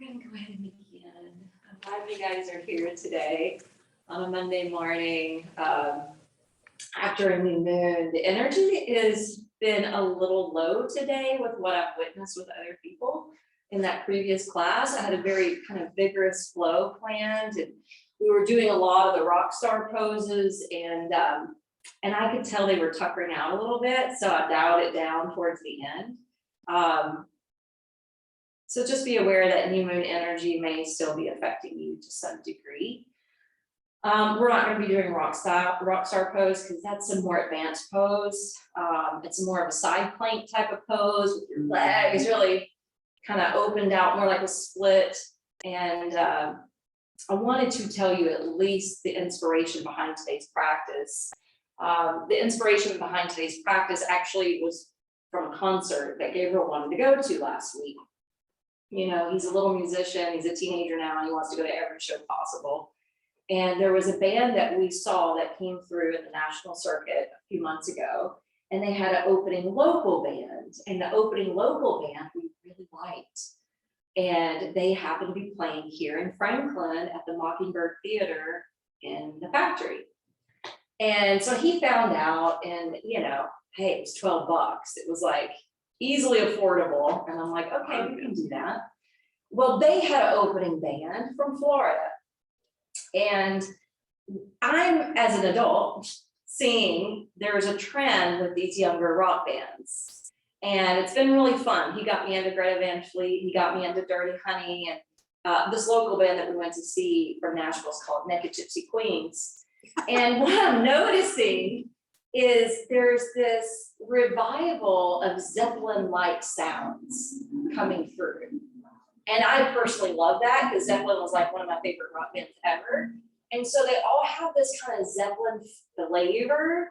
We're gonna go ahead and begin. I'm glad you guys are here today on a Monday morning. After a new moon, the energy has been a little low today with what I've witnessed with other people in that previous class. I had a very kind of vigorous flow planned, and we were doing a lot of the rock star poses, and I could tell they were tuckering out a little bit, so I dialed it down towards the end. So just be aware that new moon energy may still be affecting you to some degree. We're not going to be doing rock star pose because that's a more advanced pose. It's more of a side plank type of pose with your legs really kind of opened out, more like a split. And I wanted to tell you at least the inspiration behind today's practice. The inspiration behind today's practice actually was from a concert that Gabriel wanted to go to last week. You know, he's a little musician, he's a teenager now, and he wants to go to every show possible. And there was a band that we saw that came through in the national circuit a few months ago, and they had an opening local band, and the opening local band we really liked. And they happened to be playing here in Franklin at the Mockingbird Theater in the factory. And so he found out, and you know, hey, it was $12. It was like easily affordable. And I'm like, okay, we can do that. Well, they had an opening band from Florida. And I'm, as an adult, seeing there's a trend with these younger rock bands. And it's been really fun. He got me into Greta Van Fleet. He got me into Dirty Honey. And this local band that we went to see from Nashville is called Naked Gypsy Queens. And what I'm noticing is there's this revival of Zeppelin-like sounds coming through. And I personally love that because Zeppelin was like one of my favorite rock bands ever. And so they all have this kind of Zeppelin flavor,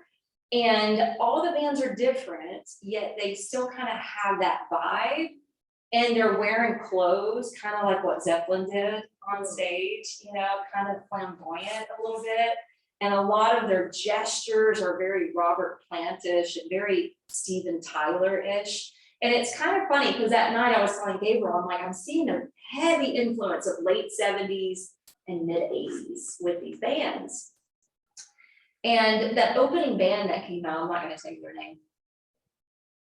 and all the bands are different, yet they still kind of have that vibe. And they're wearing clothes, kind of like what Zeppelin did on stage, you know, kind of flamboyant a little bit. And a lot of their gestures are very Robert Plant-ish and very Steven Tyler-ish. And it's kind of funny because that night I was telling Gabriel, I'm like, I'm seeing a heavy influence of late 70s and mid 80s with these bands. And that opening band that came out, I'm not going to tell you their name,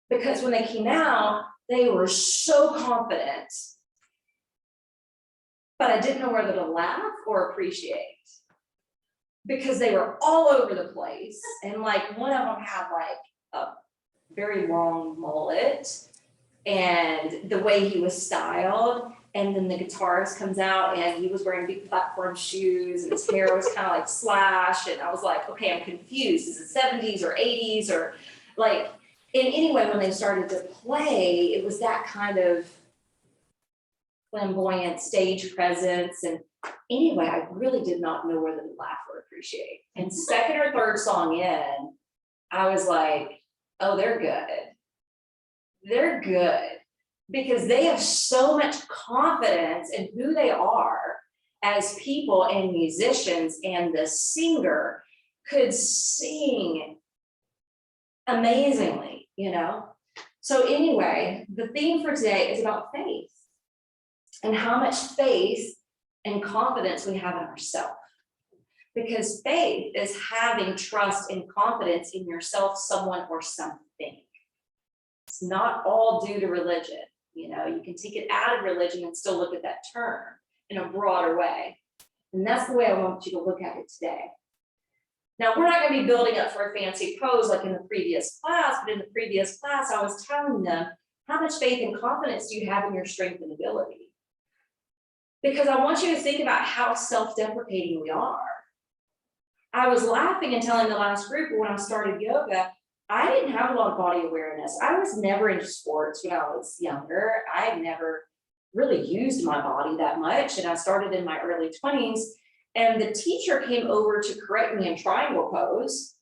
because when they came out, they were so confident, but I didn't know whether to laugh or appreciate, because they were all over the place. And like one of them had like a very long mullet, and the way he was styled, and then the guitarist comes out and he was wearing big platform shoes and his hair was kind of like slashed, and I was like, okay, I'm confused, is it 70s or 80s or like. And anyway, when they started to play, it was that kind of flamboyant stage presence. And anyway, I really did not know whether to laugh or appreciate. And second or third song in, I was like, oh, they're good. They're good because they have so much confidence in who they are as people and musicians, and the singer could sing amazingly, you know? So anyway, the theme for today is about faith and how much faith and confidence we have in ourselves. Because faith is having trust and confidence in yourself, someone, or something. It's not all due to religion. You know, you can take it out of religion and still look at that term in a broader way. And that's the way I want you to look at it today. Now, we're not going to be building up for a fancy pose like in the previous class, but in the previous class, I was telling them, how much faith and confidence do you have in your strength and ability? Because I want you to think about how self-deprecating we are. I was laughing and telling the last group when I started yoga, I didn't have a lot of body awareness. I was never into sports when I was younger. I had never really used my body that much. And I started in my early 20s. And the teacher came over to correct me in triangle pose.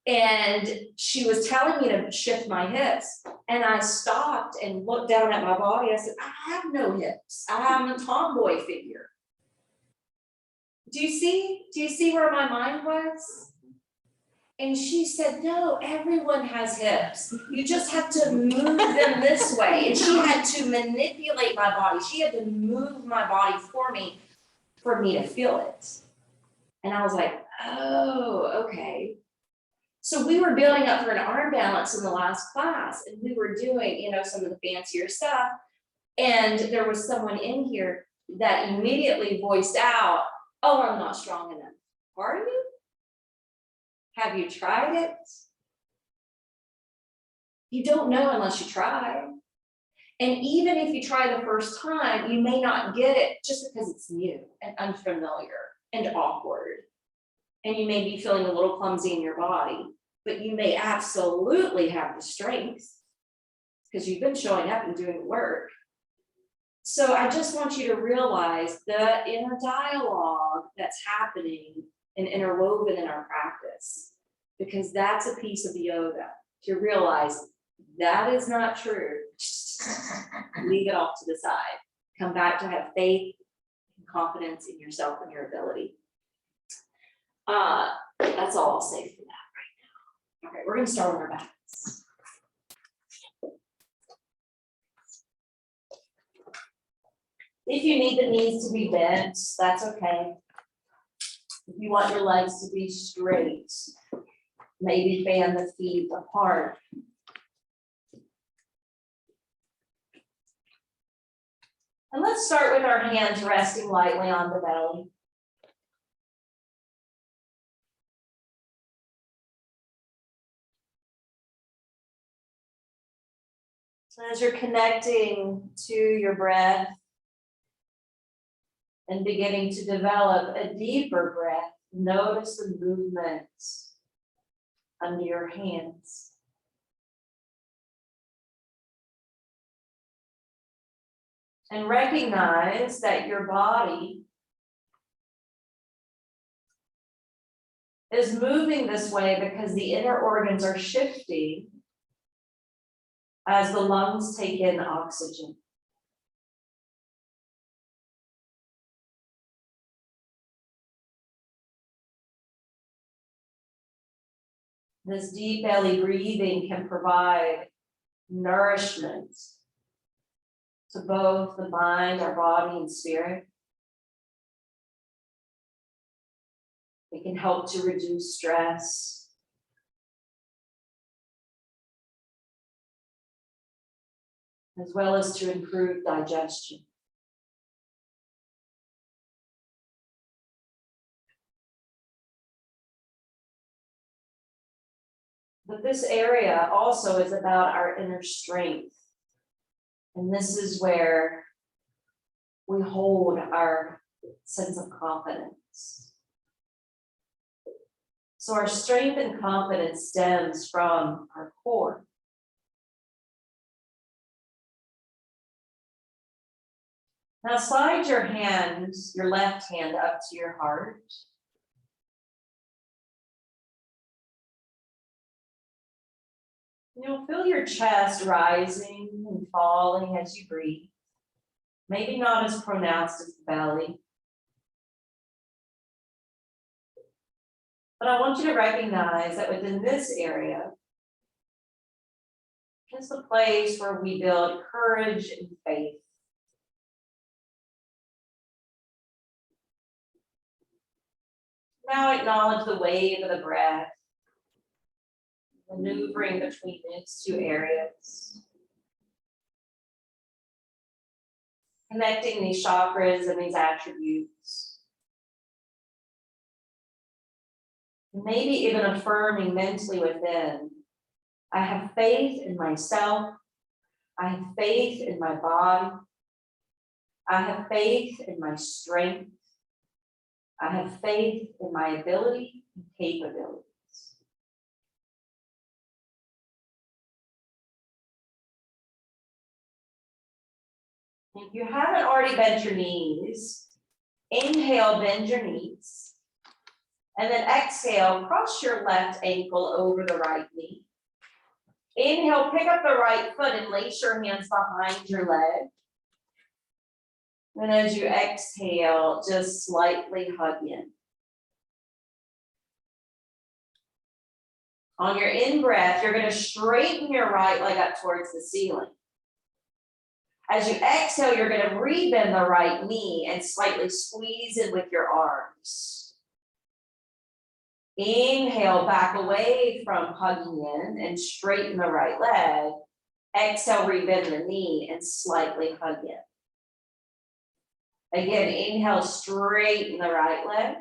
And she was telling me to shift my hips. And I stopped and looked down at my body. I said, I have no hips. I'm a tomboy figure. Do you see where my mind was? And she said, no, everyone has hips. You just have to move them this way. And she had to manipulate my body. She had to move my body for me to feel it. And I was like, oh, okay. So we were building up for an arm balance in the last class, and we were doing, you know, some of the fancier stuff. And there was someone in here that immediately voiced out, oh, I'm not strong enough. Are you? Have you tried it? You don't know unless you try. And even if you try the first time, you may not get it just because it's new and unfamiliar and awkward. And you may be feeling a little clumsy in your body, but you may absolutely have the strength because you've been showing up and doing the work. So I just want you to realize the inner dialogue that's happening and interwoven in our practice, because that's a piece of yoga, to realize that is not true. Leave it off to the side. Come back to have faith and confidence in yourself and your ability. That's all I'll say for that right now. Okay, we're going to start on our backs. If you need the knees to be bent, that's okay. If you want your legs to be straight, maybe fan the feet apart. And let's start with our hands resting lightly on the belly. So as you're connecting to your breath and beginning to develop a deeper breath, notice the movements under your hands. And recognize that your body is moving this way because the inner organs are shifting as the lungs take in oxygen. This deep belly breathing can provide nourishment to both the mind, our body, and spirit. It can help to reduce stress. As well as to improve digestion. But this area also is about our inner strength. And this is where we hold our sense of confidence. So our strength and confidence stems from our core. Now slide your hand, your left hand, up to your heart. You'll feel your chest rising and falling as you breathe. Maybe not as pronounced as the belly. But I want you to recognize that within this area is the place where we build courage and faith. Now acknowledge the wave of the breath, maneuvering between these two areas. Connecting these chakras and these attributes. Maybe even affirming mentally within, I have faith in myself. I have faith in my body. I have faith in my strength. I have faith in my ability and capabilities. If you haven't already bent your knees, inhale, bend your knees. And then exhale, cross your left ankle over the right knee. Inhale, pick up the right foot and lace your hands behind your leg. And as you exhale, just slightly hug in. On your in-breath, you're going to straighten your right leg up towards the ceiling. As you exhale, you're going to rebend the right knee and slightly squeeze in with your arms. Inhale, back away from hugging in and straighten the right leg. Exhale, rebend the knee and slightly hug in. Again, inhale, straighten the right leg.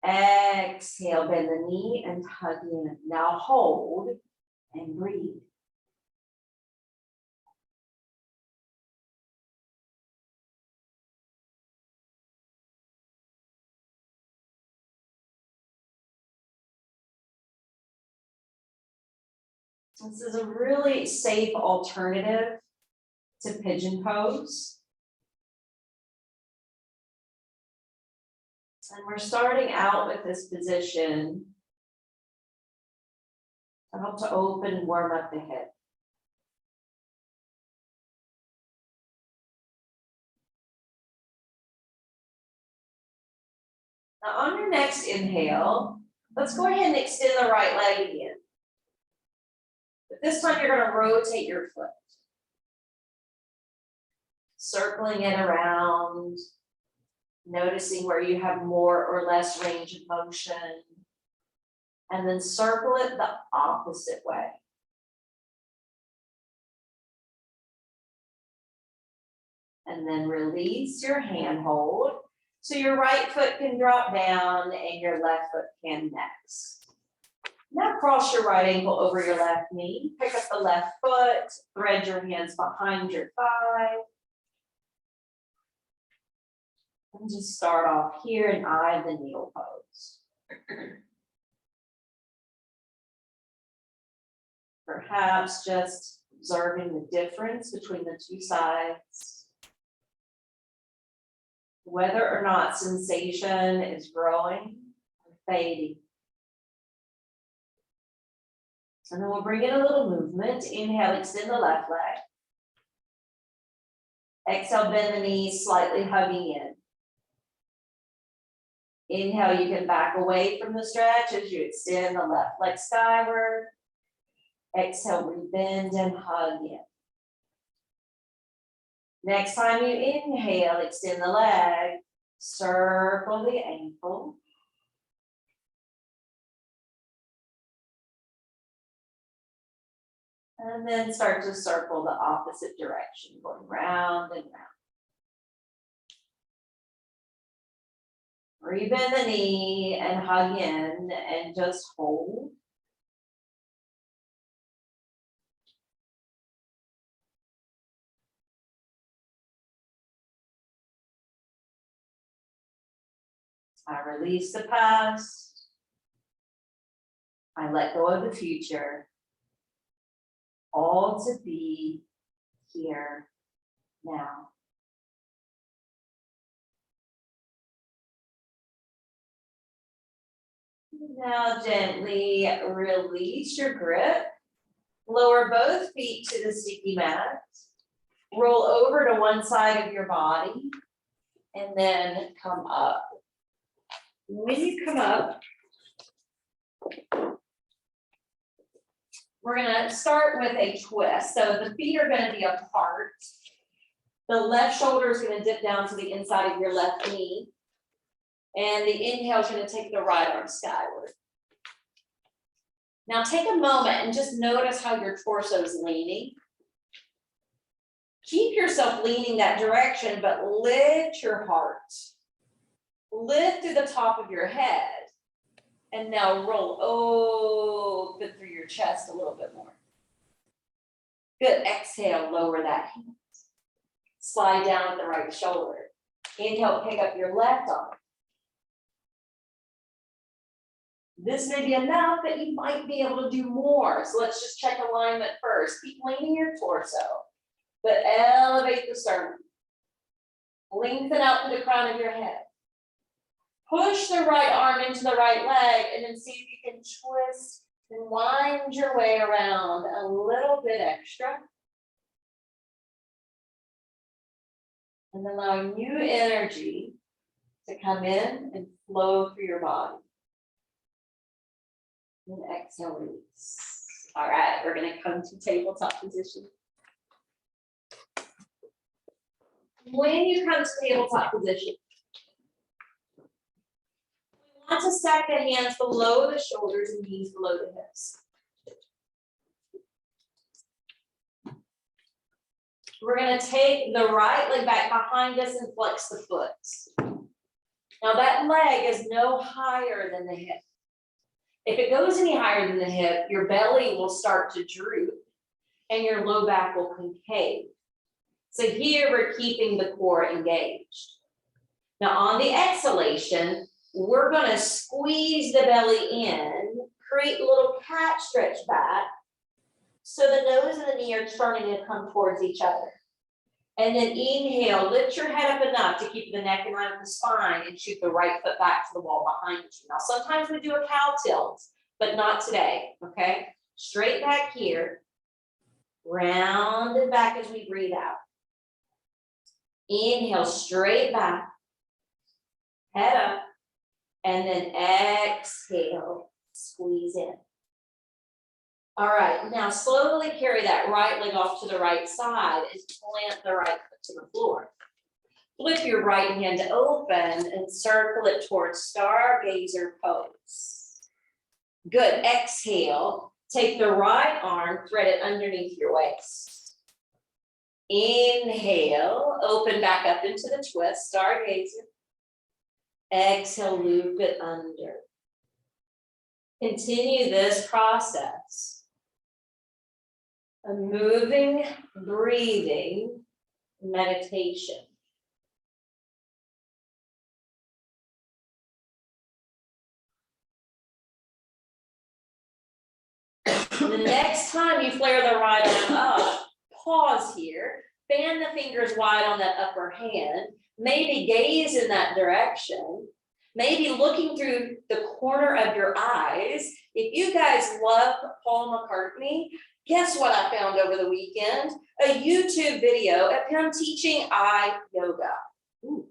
Exhale, bend the knee and hug in. Now hold and breathe. This is a really safe alternative to pigeon pose. And we're starting out with this position to help to open and warm up the hip. Now on your next inhale, let's go ahead and extend the right leg again. But this time you're going to rotate your foot. Circling it around, noticing where you have more or less range of motion, and then circle it the opposite way. And then release your hand hold. So your right foot can drop down and your left foot can next. Now cross your right ankle over your left knee. Pick up the left foot, thread your hands behind your thigh. And just start off here and eye the needle pose. Perhaps just observing the difference between the two sides. Whether or not sensation is growing or fading. And then we'll bring in a little movement. Inhale, extend the left leg. Exhale, bend the knees, slightly hugging in. Inhale, you can back away from the stretch as you extend the left leg skyward. Exhale, rebend and hug in. Next time you inhale, extend the leg, circle the ankle. And then start to circle the opposite direction, going round and round. Rebend the knee and hug in and just hold. I release the past. I let go of the future. All to be here now. Now gently release your grip. Lower both feet to the sticky mat. Roll over to one side of your body and then come up. When you come up, we're going to start with a twist. So the feet are going to be apart. The left shoulder is going to dip down to the inside of your left knee. And the inhale is going to take the right arm skyward. Now take a moment and just notice how your torso is leaning. Keep yourself leaning that direction, but lift your heart. Lift through the top of your head. And now roll open through your chest a little bit more. Good. Exhale, lower that hand. Slide down at the right shoulder. Inhale, pick up your left arm. This may be enough, but you might be able to do more. So let's just check alignment first. Keep leaning your torso, but elevate the sternum. Lengthen out to the crown of your head. Push the right arm into the right leg and then see if you can twist and wind your way around a little bit extra. And allowing new energy to come in and flow through your body. And exhale, release. All right, we're gonna come to tabletop position. When you come to tabletop position, we want to stack the hands below the shoulders and knees below the hips. We're gonna take the right leg back behind us and flex the foot. Now that leg is no higher than the hip. If it goes any higher than the hip, your belly will start to droop and your low back will concave. So here we're keeping the core engaged. Now on the exhalation, we're gonna squeeze the belly in, create a little cat stretch back, so the nose and the knee are turning to come towards each other. And then inhale, lift your head up enough to keep the neck in line with the spine and shoot the right foot back to the wall behind you. Now, sometimes we do a cow tilt, but not today, okay? Straight back here, round and back as we breathe out. Inhale, straight back, head up, and then exhale, squeeze in. All right, now slowly carry that right leg off to the right side and plant the right foot to the floor. Flip your right hand open and circle it towards stargazer pose. Good, exhale, take the right arm, thread it underneath your waist. Inhale, open back up into the twist, stargazer. Exhale, loop it under. Continue this process. A moving, breathing meditation. The next time you flare the right arm up, pause here, fan the fingers wide on that upper hand, maybe gaze in that direction, maybe looking through the corner of your eyes. If you guys love Paul McCartney, guess what I found over the weekend? A YouTube video of him teaching eye yoga. Ooh.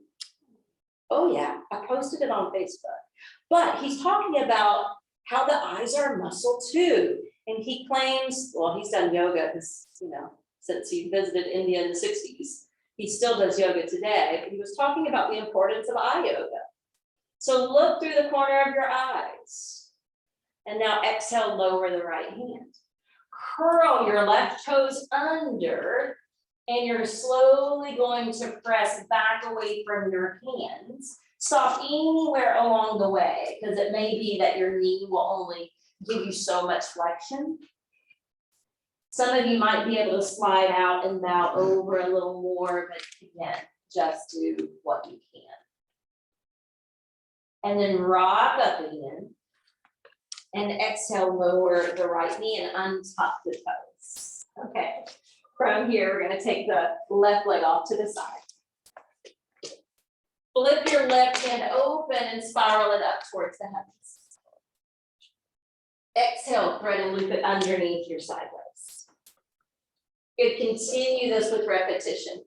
Oh yeah, I posted it on Facebook. But he's talking about how the eyes are a muscle too. And he claims, well, he's done yoga since he visited India in the 60s. He still does yoga today, but he was talking about the importance of eye yoga. So look through the corner of your eyes. And now exhale, lower the right hand. Curl your left toes under, and you're slowly going to press back away from your hands. Stop anywhere along the way, because it may be that your knee will only give you so much flexion. Some of you might be able to slide out and bow over a little more, but again, just do what you can. And then rock up again. And exhale, lower the right knee and untuck the toes. Okay, from here, we're gonna take the left leg off to the side. Flip your left hand open and spiral it up towards the heavens. Exhale, thread and loop it underneath your sideways. Good, continue this with repetition.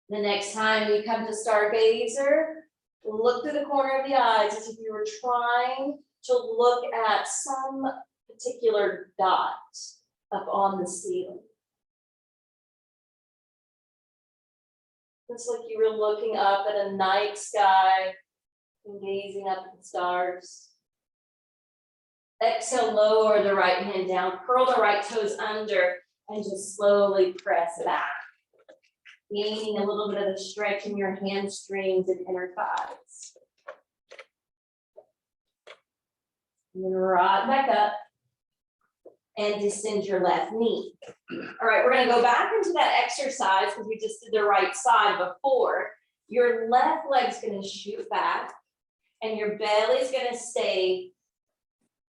The next time you come to stargazer, look through the corner of the eyes as if you were trying to look at some particular dot up on the ceiling. It's like you were looking up at a night sky and gazing up at the stars. Exhale, lower the right hand down, curl the right toes under, and just slowly press back. Gaining a little bit of a stretch in your hamstrings and inner thighs. And then rock back up and descend your left knee. All right, we're gonna go back into that exercise because we just did the right side before. Your left leg's gonna shoot back and your belly's gonna stay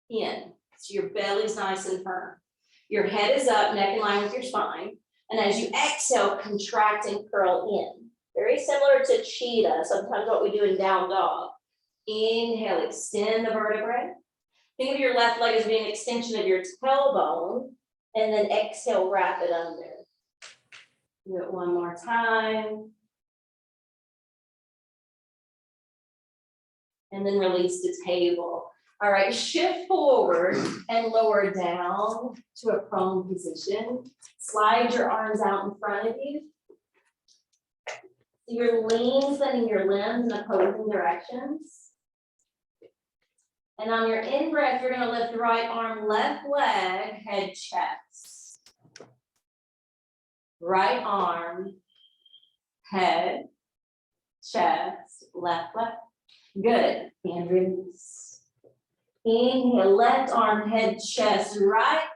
in. So your belly's nice and firm. Your head is up, neck in line with your spine. And as you exhale, contract and curl in. Very similar to cheetah, sometimes what we do in down dog. Inhale, extend the vertebrae. Think of your left leg as being an extension of your tailbone. And then exhale, wrap it under. Do it one more time. And then release to table. All right, shift forward and lower down to a prone position. Slide your arms out in front of you. You're lengthening your limbs in opposing directions. And on your in-breath, you're gonna lift the right arm, left leg, head, chest. Right arm, head, chest, left leg. Good, and release. Inhale, left arm, head, chest, right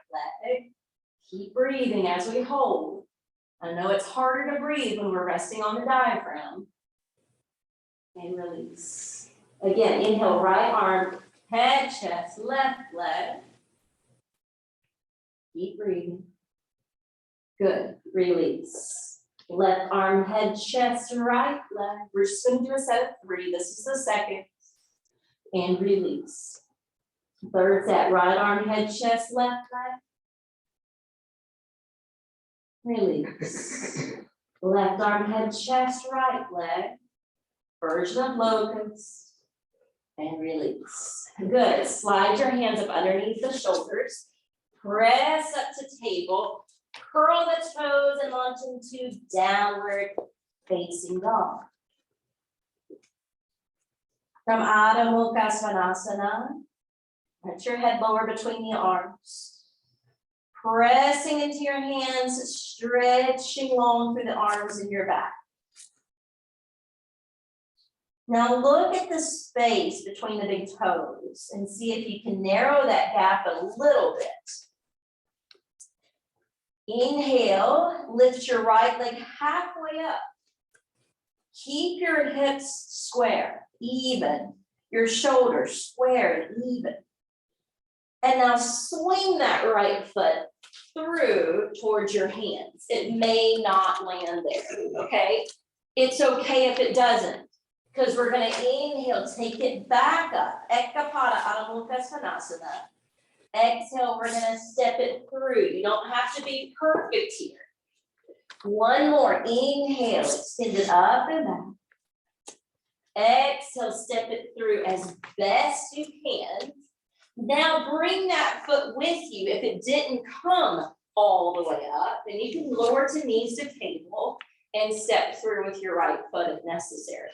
leg. Keep breathing as we hold. I know it's harder to breathe when we're resting on the diaphragm. And release. Again, inhale, right arm, head, chest, left leg. Keep breathing. Good, release. Left arm, head, chest, right leg. We're just going to do a set of 3. This is the second. And release. Third set, right arm, head, chest, left leg. Release. Left arm, head, chest, right leg. Version of locust. And release. Good. Slide your hands up underneath the shoulders. Press up to table. Curl the toes and launch into downward facing dog. From Adho Mukha Svanasana, let your head lower between the arms. Pressing into your hands, stretching long through the arms in your back. Now look at the space between the big toes and see if you can narrow that gap a little bit. Inhale, lift your right leg halfway up. Keep your hips square, even. Your shoulders square and even. And now swing that right foot through towards your hands. It may not land there, okay? It's okay if it doesn't, because we're gonna inhale, take it back up. Ekapada Adho Mukha Svanasana. Exhale, we're gonna step it through. You don't have to be perfect here. One more, inhale, extend it up and back. Exhale, step it through as best you can. Now bring that foot with you. If it didn't come all the way up, then you can lower to knees to table and step through with your right foot if necessary.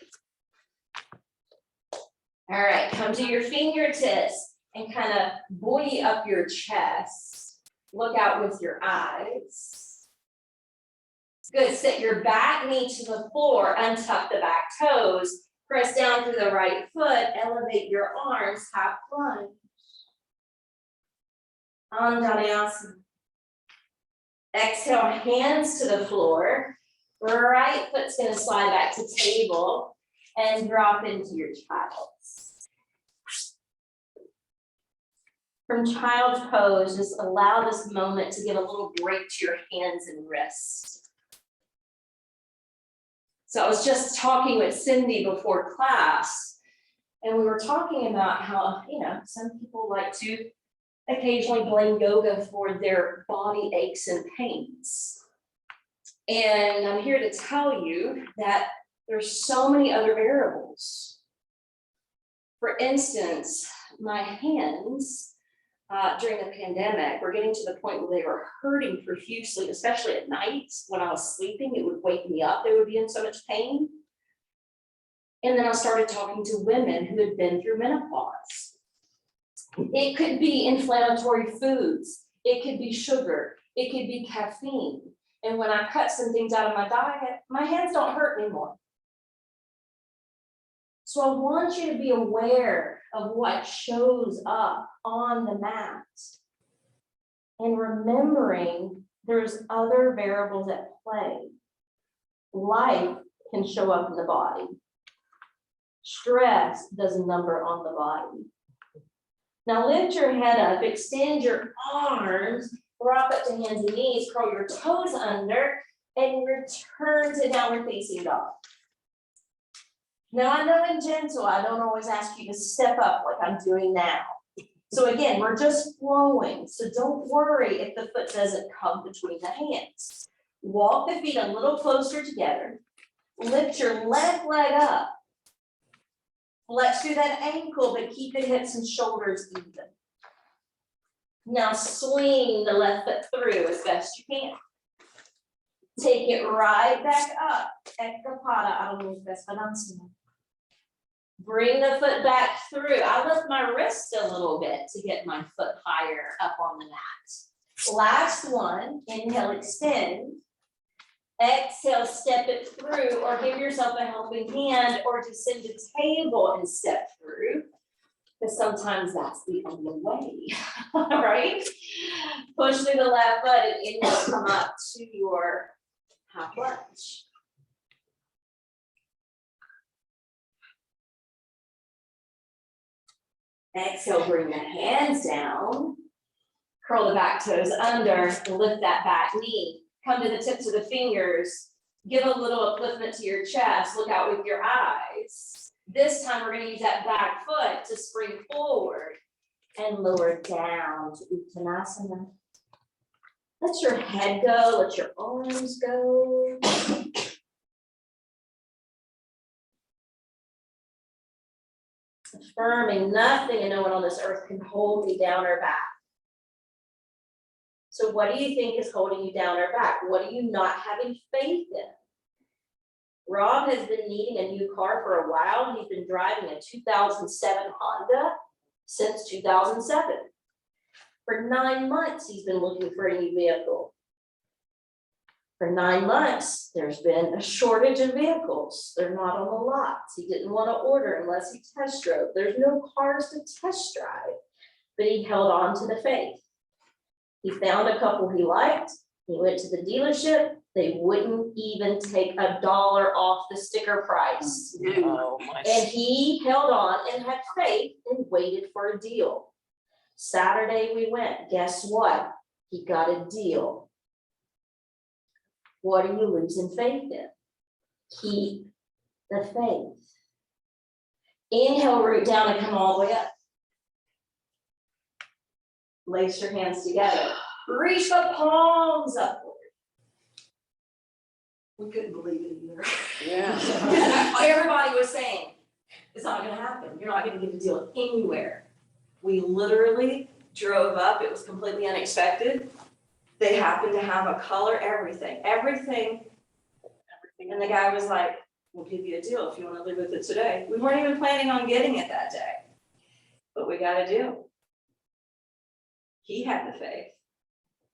All right, come to your fingertips and kind of buoy up your chest. Look out with your eyes. Good, set your back knee to the floor, untuck the back toes, press down through the right foot, elevate your arms, half plunge. Anjaneyasana. Exhale, hands to the floor. Right foot's gonna slide back to table and drop into your child's. From child's pose, just allow this moment to give a little break to your hands and wrists. So I was just talking with Cindy before class, and we were talking about how, some people like to occasionally blame yoga for their body aches and pains. And I'm here to tell you that there's so many other variables. For instance, my hands during the pandemic were getting to the point where they were hurting profusely, especially at night when I was sleeping. It would wake me up. They would be in so much pain. And then I started talking to women who had been through menopause. It could be inflammatory foods. It could be sugar. It could be caffeine. And when I cut some things out of my diet, my hands don't hurt anymore. So I want you to be aware of what shows up on the mat and remembering there's other variables at play. Life can show up in the body. Stress does a number on the body. Now lift your head up, extend your arms, drop it to hands and knees, curl your toes under, and return to downward facing dog. Now I know in gentle, I don't always ask you to step up like I'm doing now. So again, we're just flowing, so don't worry if the foot doesn't come between the hands. Walk the feet a little closer together, lift your left leg up. Flex through that ankle, but keep the hips and shoulders even. Now swing the left foot through as best you can. Take it right back up. Bring the foot back through. I lift my wrist a little bit to get my foot higher up on the mat. Last one, inhale, extend. Exhale, step it through, or give yourself a helping hand, or descend to table and step through. Because sometimes that's the only way, all right? Push through the left foot and inhale, come up to your half lunge. Exhale, bring the hands down. Curl the back toes under, lift that back knee. Come to the tips of the fingers. Give a little upliftment to your chest. Look out with your eyes. This time we're going to use that back foot to spring forward and lower down to Uttanasana. Let your head go. Let your arms go. Affirming nothing and no one on this earth can hold me down or back. So what do you think is holding you down or back? What are you not having faith in? Rob has been needing a new car for a while. He's been driving a 2007 Honda since 2007. For 9 months, he's been looking for a new vehicle. For 9 months, there's been a shortage of vehicles. They're not on the lots. He didn't want to order unless he test drove. There's no cars to test drive, but he held on to the faith. He found a couple he liked. He went to the dealership. They wouldn't even take $1 off the sticker price. Oh, my. And he held on and had faith and waited for a deal. Saturday we went. Guess what? He got a deal. What are you losing faith in? Keep the faith. Inhale, root down and come all the way up. Lace your hands together. Reach the palms upward. We couldn't believe it either. Yeah. Everybody was saying, it's not gonna happen. You're not gonna get a deal anywhere. We literally drove up. It was completely unexpected. They happened to have a color, everything. And the guy was like, we'll give you a deal if you wanna live with it today. We weren't even planning on getting it that day, but we got a deal. He had the faith.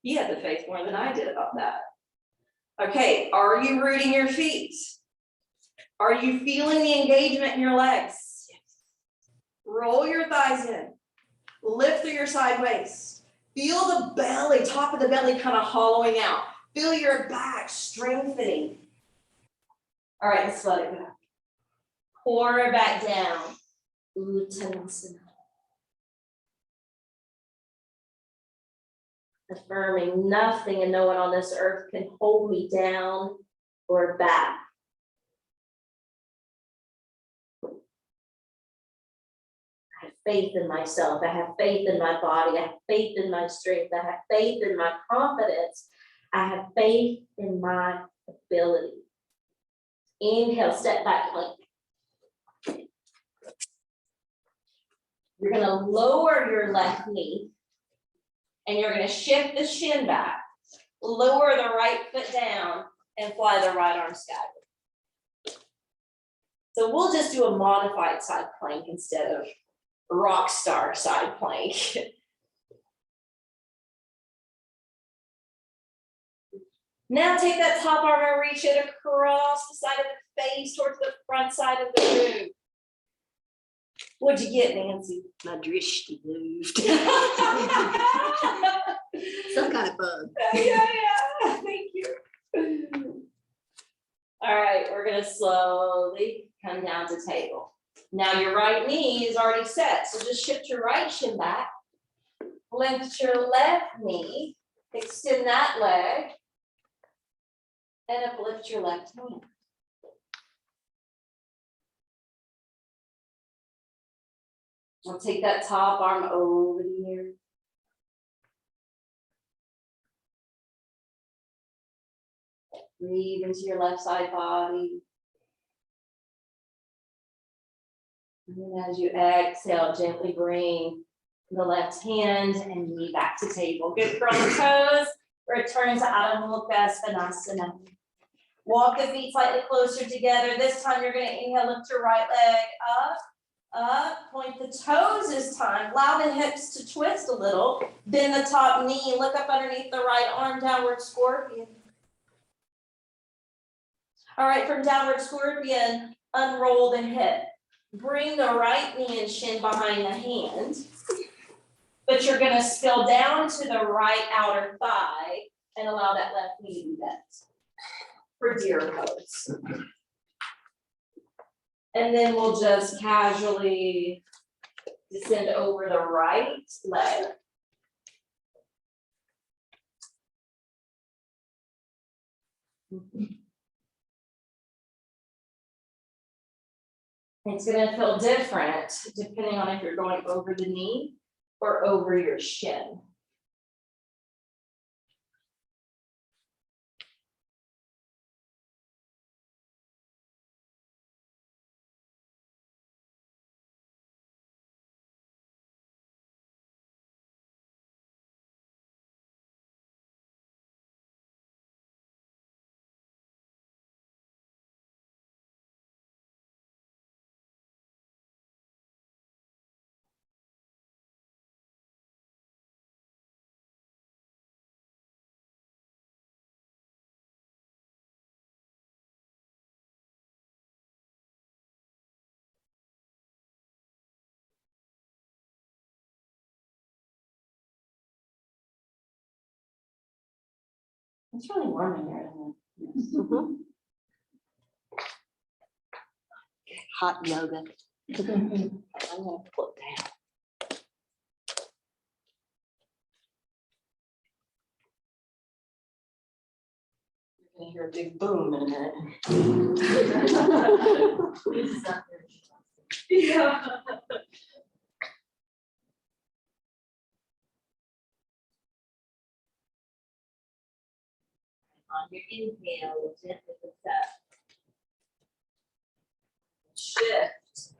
He had the faith more than I did about that. Okay, are you rooting your feet? Are you feeling the engagement in your legs? Yes. Roll your thighs in. Lift through your side waist. Feel the belly, top of the belly kind of hollowing out. Feel your back strengthening. All right, let's let it go. Core back down. Uttanasana. Affirming nothing and no one on this earth can hold me down or back. I have faith in myself. I have faith in my body. I have faith in my strength. I have faith in my confidence. I have faith in my ability. Inhale, step back, plank. You're going to lower your left knee. And you're going to shift the shin back, lower the right foot down, and fly the right arm skyward. So we'll just do a modified side plank instead of rock star side plank. Now take that top arm and reach it across the side of the face towards the front side of the room. What'd you get, Nancy? My drishti moved. Some kind of bug. Yeah, thank you. All right, we're gonna slowly come down to table. Now your right knee is already set, so just shift your right shin back. Lift your left knee, extend that leg, and uplift your left hand. I'll take that top arm over here. Breathe into your left side body. And then as you exhale, gently bring the left hand and knee back to table. Good for the toes. Return to Adho Mukha Svanasana. Walk the feet slightly closer together. This time you're going to inhale, lift your right leg up, point the toes this time. Allow the hips to twist a little. Bend the top knee, look up underneath the right arm, downward scorpion. All right, from downward scorpion, unroll the hip. Bring the right knee and shin behind the hand. But you're going to spill down to the right outer thigh and allow that left knee to be bent for deer pose. And then we'll just casually descend over the right leg. It's going to feel different depending on if you're going over the knee or over your shin. It's really warm in here, isn't it? Hot yoga. I'm gonna put down. You're gonna hear a big boom in a minute. Yeah. On your inhale, gently lift up. Shift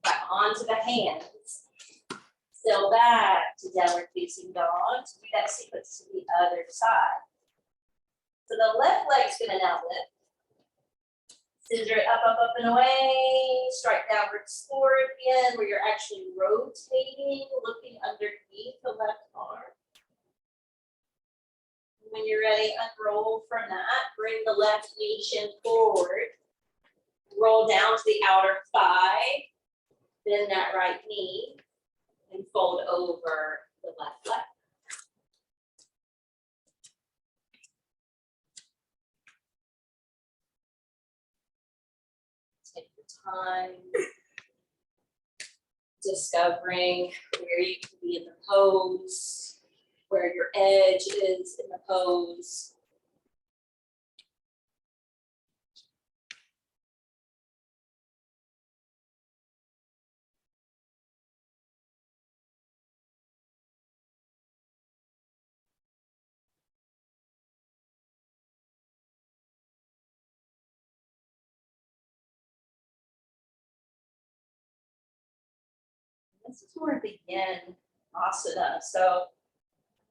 back onto the hands. Still back to downward facing dog. So do that sequence to the other side. So the left leg's gonna now lift. Scissor it up, up, up and away. Strike downward scorpion where you're actually rotating, looking underneath the left arm. When you're ready, unroll from that. Bring the left knee shin forward. Roll down to the outer thigh. Bend that right knee and fold over the left leg. Take your time discovering where you can be in the pose, where your edge is in the pose. This is where we begin asana. So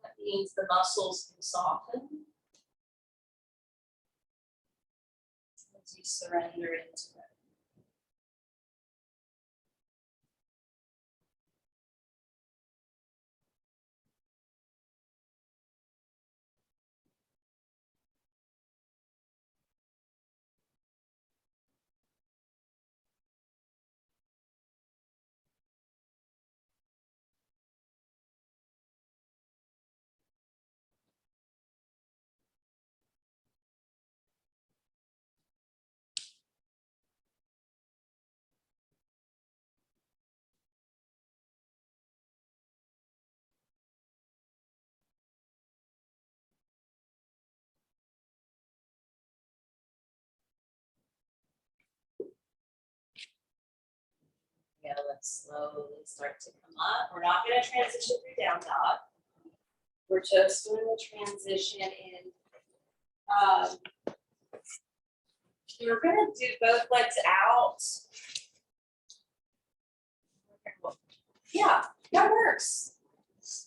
that means the muscles can soften as you surrender into it. inhale, let's slowly start to come up. We're not gonna transition through down dog. We're just doing the transition in. We're gonna do both legs out. Yeah, that works.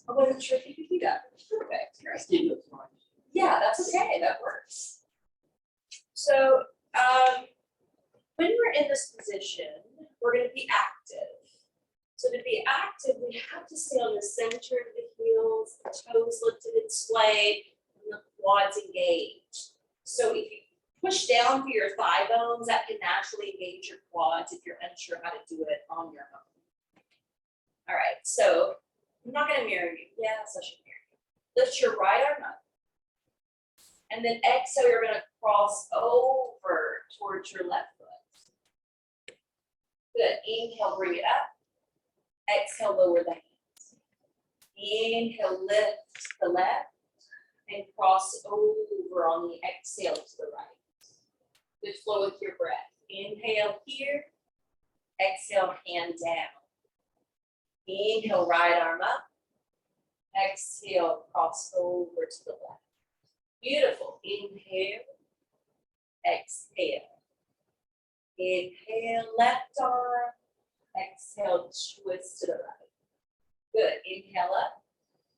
I wasn't sure if you could do that. Perfect. Great. Yeah, that's okay. That works. So, when we're in this position, we're going to be active. So to be active, we have to stay on the center of the heels, the toes lifted and splayed, and the quads engaged. So if you push down through your thigh bones, that can naturally engage your quads if you're unsure how to do it on your own. All right, so I'm not going to mirror you. Yes, I should mirror you. Lift your right arm up. And then exhale, you're going to cross over towards your left foot. Good. Inhale, bring it up. Exhale, lower the hands. Inhale, lift the left and cross over on the exhale to the right. Good flow with your breath. Inhale here. Exhale, hand down. Inhale, right arm up. Exhale, cross over to the left. Beautiful. Inhale. Exhale. Inhale, left arm. Exhale, twist to the right. Good. Inhale up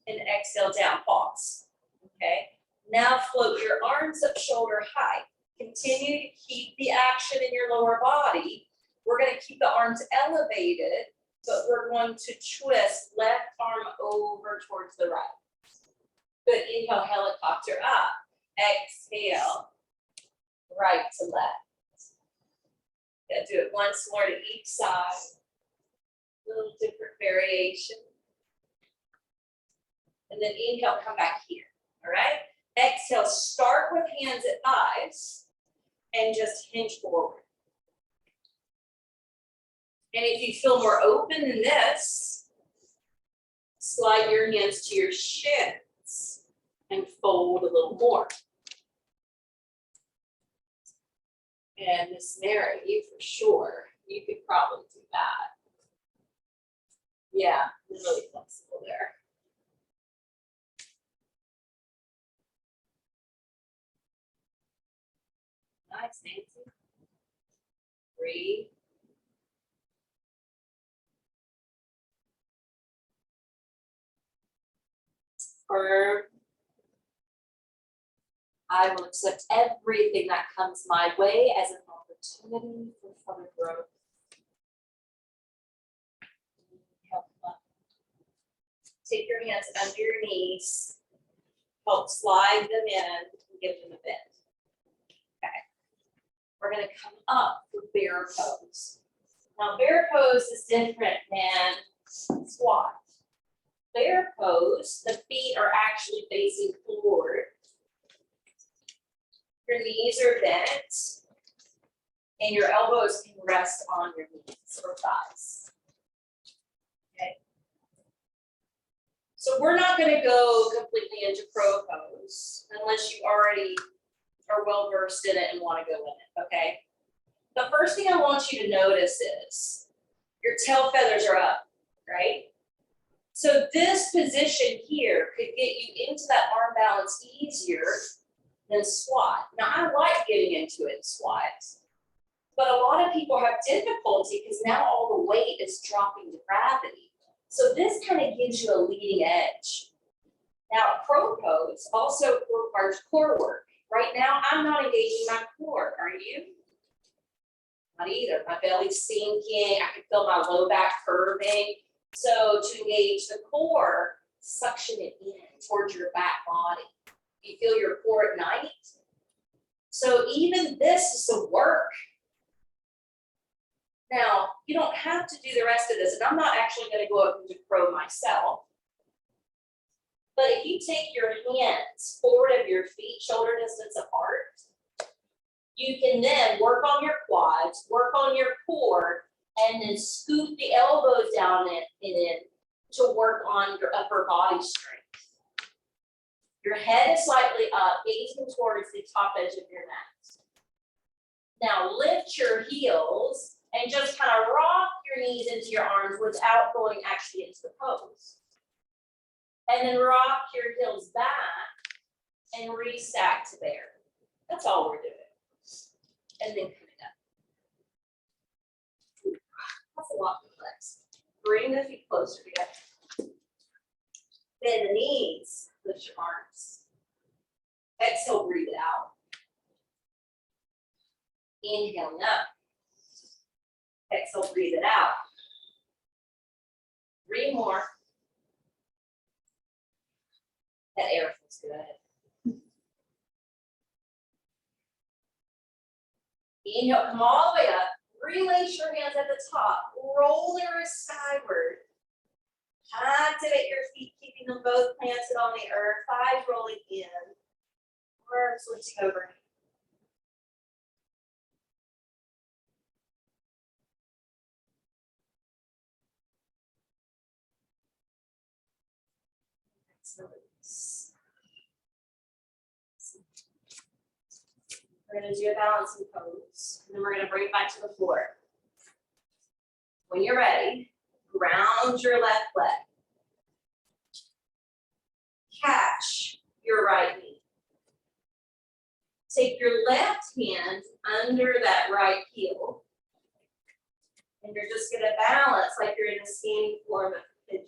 and exhale down. Pause. Okay. Now float your arms up shoulder height. Continue to keep the action in your lower body. We're going to keep the arms elevated, but we're going to twist left arm over towards the right. Good. Inhale, helicopter up. Exhale, right to left. Good. Do it once more to each side. Little different variation. And then inhale, come back here. All right. Exhale, start with hands at thighs and just hinge forward. And if you feel more open than this, slide your hands to your shins and fold a little more. And Miss Mary, you for sure, you could probably do that. Yeah, really flexible there. Nice, Nancy. Breathe. Firm. I will accept everything that comes my way as an opportunity for further growth. Help up. Take your hands under your knees. Help slide them in and give them a bend. Okay. We're going to come up for bear pose. Now, bear pose is different than squat. Bear pose, the feet are actually facing forward. Your knees are bent, and your elbows can rest on your knees or thighs. Okay. So we're not going to go completely into crow pose unless you already are well versed in it and want to go in it. Okay. The first thing I want you to notice is your tail feathers are up, right? So this position here could get you into that arm balance easier than squat. Now I like getting into it in squat, but a lot of people have difficulty because now all the weight is dropping to gravity. So this kind of gives you a leading edge. Now crow pose also requires core work. Right now I'm not engaging my core, are you? Not either. My belly's sinking, I can feel my low back curving. So to engage the core, suction it in towards your back body. You feel your core at night. So even this is the work. Now, you don't have to do the rest of this, and I'm not actually going to go up into crow myself. But if you take your hands forward of your feet, shoulder distance apart, you can then work on your quads, work on your core, and then scoop the elbows down in to work on your upper body strength. Your head is slightly up, gazing towards the top edge of your mat. Now lift your heels And just kind of rock your knees into your arms without going actually into the pose. And then rock your heels back and restack to there. That's all we're doing. And then coming up. That's a lot of legs. Bring the feet closer together. Bend the knees, lift your arms. Exhale, breathe it out. Inhaling up. Exhale, breathe it out. 3 more. That air feels good. Inhale, come all the way up. Relace your hands at the top. Roll your wrists skyward. Activate your feet, keeping them both planted on the earth. Thighs rolling in. Arms lifting over. We're going to do a balancing pose, and then we're going to bring it back to the floor. When you're ready, ground your left leg. Catch your right knee. Take your left hand under that right heel, and you're just going to balance like you're in a standing form of pigeon.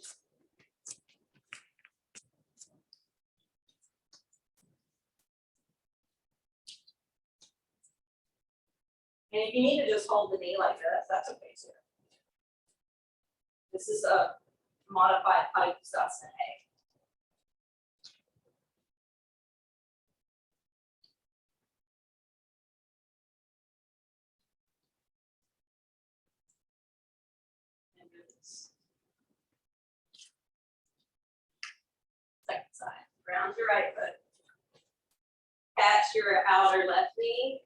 And if you need to just hold the knee like this, that's okay too. This is a modified Padusasana A. And release. Second side. Ground your right foot. Catch your outer left knee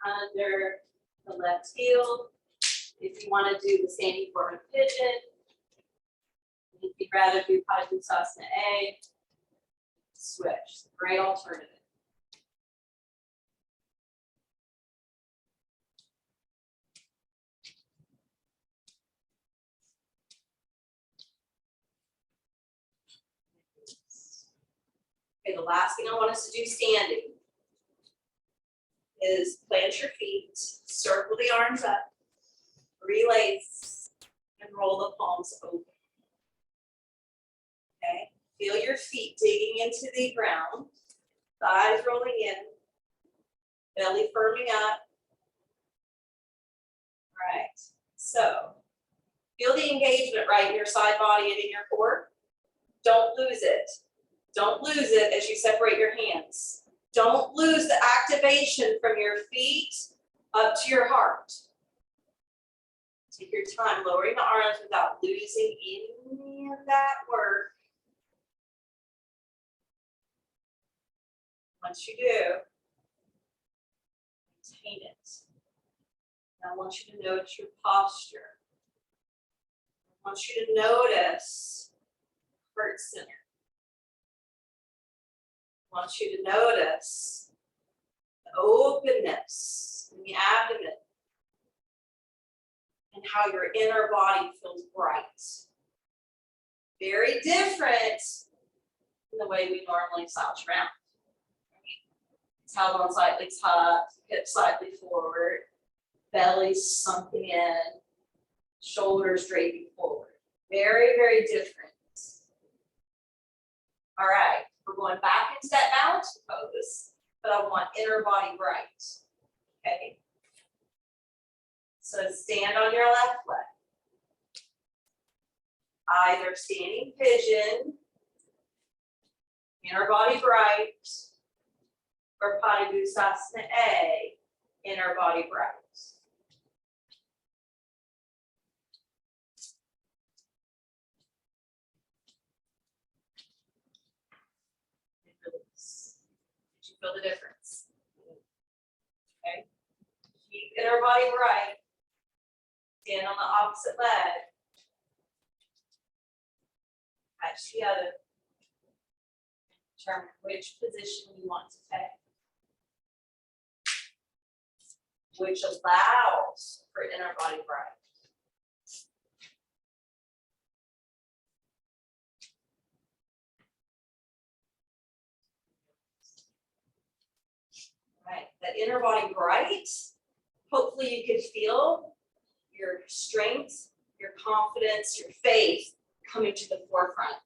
under the left heel. If you want to do the standing form of pigeon, if you'd rather do Padusasana A, switch. Great alternative. Okay, the last thing I want us to do standing is plant your feet, circle the arms up, relace, and roll the palms open. Okay, feel your feet digging into the ground, thighs rolling in, belly firming up. All right, so feel the engagement right in your side body and in your core. Don't lose it. Don't lose it as you separate your hands. Don't lose the activation from your feet up to your heart. Take your time lowering the arms without losing any of that work. Once you do, maintain it. Now I want you to notice your posture. I want you to notice heart center. I want you to notice the openness in the abdomen and how your inner body feels bright. Very different than the way we normally slouch around. Tailbone slightly tucked, hips slightly forward, belly sunken in, shoulders draping forward. Very, very different. All right, we're going back into that balance pose, but I want inner body bright. Okay. So stand on your left leg. Either standing pigeon, inner body bright, or Padusasana A, inner body bright. Release. Did you feel the difference? Okay. Keep inner body bright. Stand on the opposite leg. Catch the other. Determine which position you want to take. which allows for inner body bright. Right, that inner body bright, hopefully you could feel your strength, your confidence, your faith coming to the forefront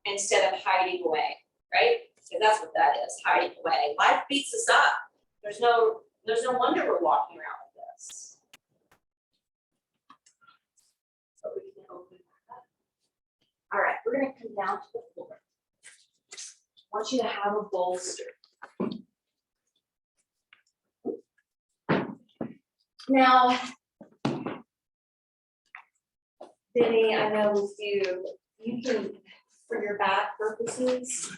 instead of hiding away, right? Because that's what that is, hiding away. Life beats us up. There's no wonder we're walking around with this. So we can open that up. All right, we're gonna come down to the floor. I want you to have a bolster. Now, Benny, I know with you can, for your back purposes,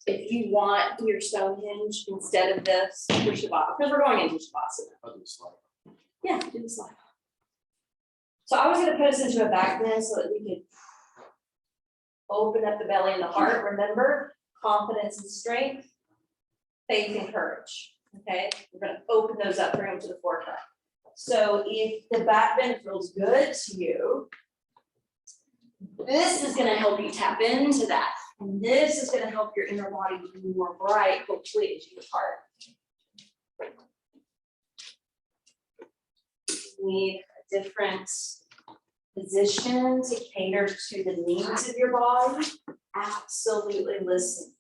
if you want your Stonehenge instead of this, for Shavasana, because we're going into Shavasana. Yeah, do the slide. So I was gonna put us into a back bend so that we could open up the belly and the heart. Remember, confidence and strength, faith and courage, okay? We're gonna open those up, bring them to the forefront. So if the back bend feels good to you, this is gonna help you tap into that. And this is gonna help your inner body be more bright, hopefully, as you depart. You need a different position to cater to the needs of your body. Absolutely listen.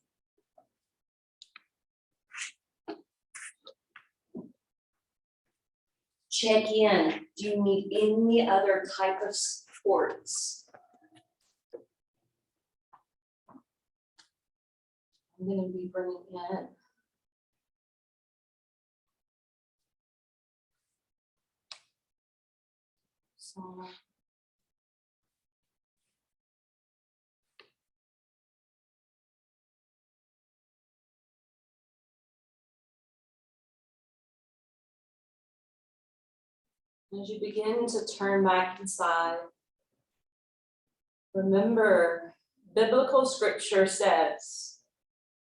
Check in. Do you need any other type of supports? I'm going to be bringing in some as you begin to turn back inside, remember, biblical scripture says,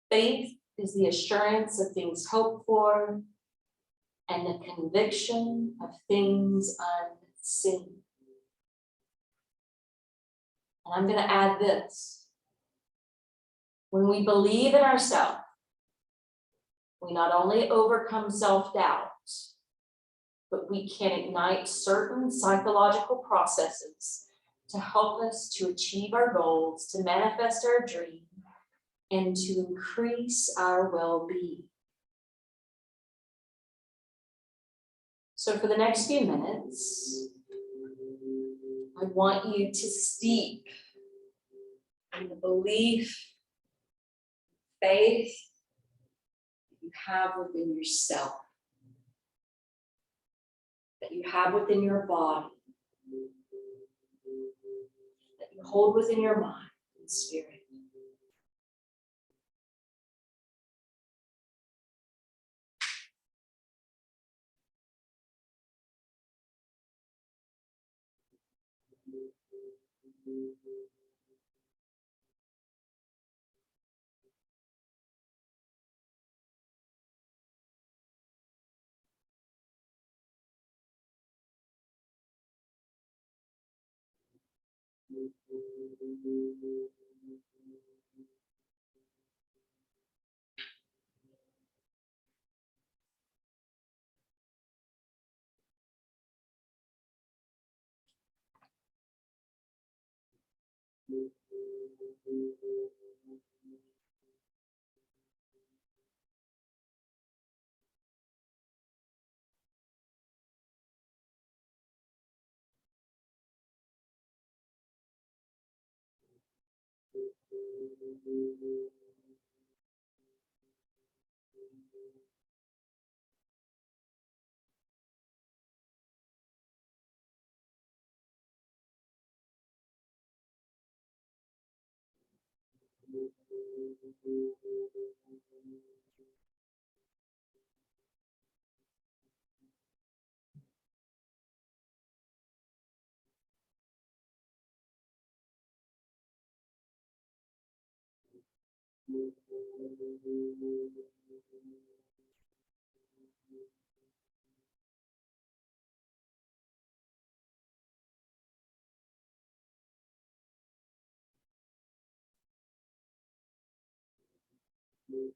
faith is the assurance of things hoped for and the conviction of things unseen. And I'm going to add this. When we believe in ourselves, we not only overcome self-doubt, but we can ignite certain psychological processes to help us to achieve our goals, to manifest our dream, and to increase our well-being. So for the next few minutes, I want you to steep in the belief, faith that you have within yourself, that you have within your body, that you hold within your mind and spirit. Take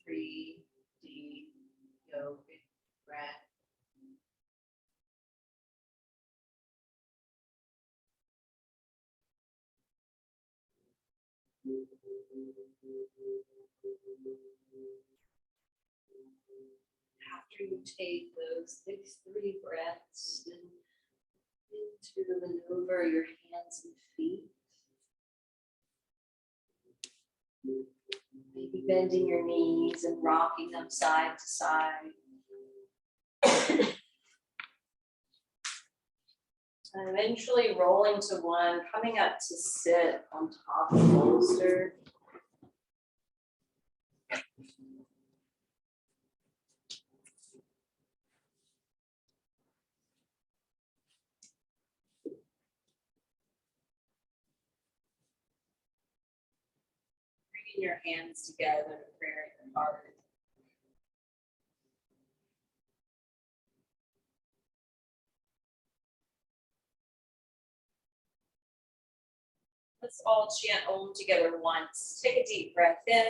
3 deep yoga breath. After you take those 6 3 breaths into the maneuver your hands and feet. Maybe bending your knees and rocking them side to side. And eventually rolling to one, coming up to sit on top of the bolster. Bringing your hands together to prayer in your heart. Let's all chant Om together once. Take a deep breath in.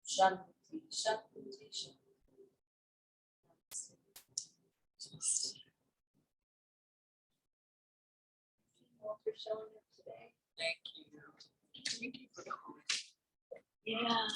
Shanti, shanti, shanti. For showing up today. Thank you. Thank you for the Yeah.